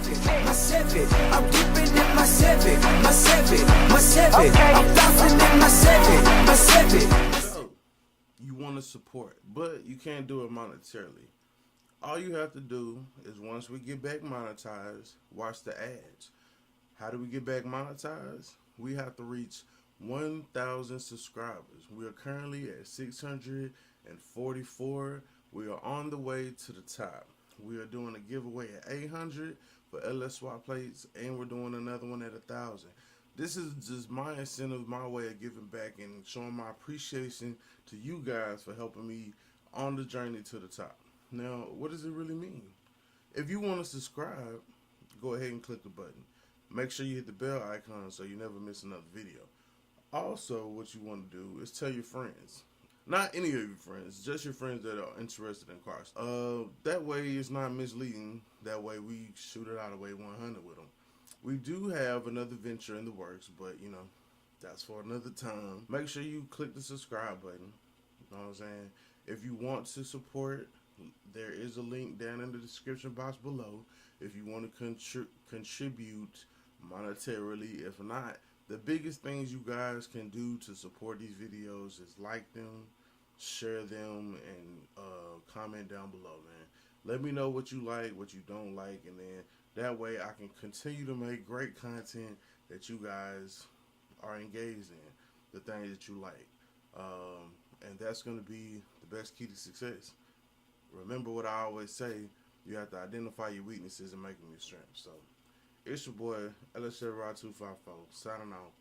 Civic. I'm dipping in my Civic. Okay. I'm bouncing in my Civic. So, you want to support, but you can't do it monetarily. All you have to do is once we get back monetized, watch the ads. How do we get back monetized? We have to reach 1,000 subscribers. We are currently at 644. We are on the way to the top. We are doing a giveaway at 800 for LS swap plates, and we're doing another one at 1,000. This is just my incentive, my way of giving back and showing my appreciation to you guys for helping me on the journey to the top. Now, what does it really mean? If you want to subscribe, go ahead and click the button. Make sure you hit the bell icon so you never miss another video. Also, what you want to do is tell your friends. Not any of your friends, just your friends that are interested in cars. That way it's not misleading. That way we shoot it out of way 100 with them. We do have another venture in the works, but you know, that's for another time. Make sure you click the subscribe button. You know what I'm saying? If you want to support, there is a link down in the description box below. If you want to contribute monetarily, if not, the biggest things you guys can do to support these videos is like them, share them, and comment down below, man. Let me know what you like, what you don't like, and then that way I can continue to make great content that you guys are engaged in, the things that you like. And that's going to be the best key to success. Remember what I always say, you have to identify your weaknesses and make them your strengths. So, it's your boy, LS Rod 254, signing out.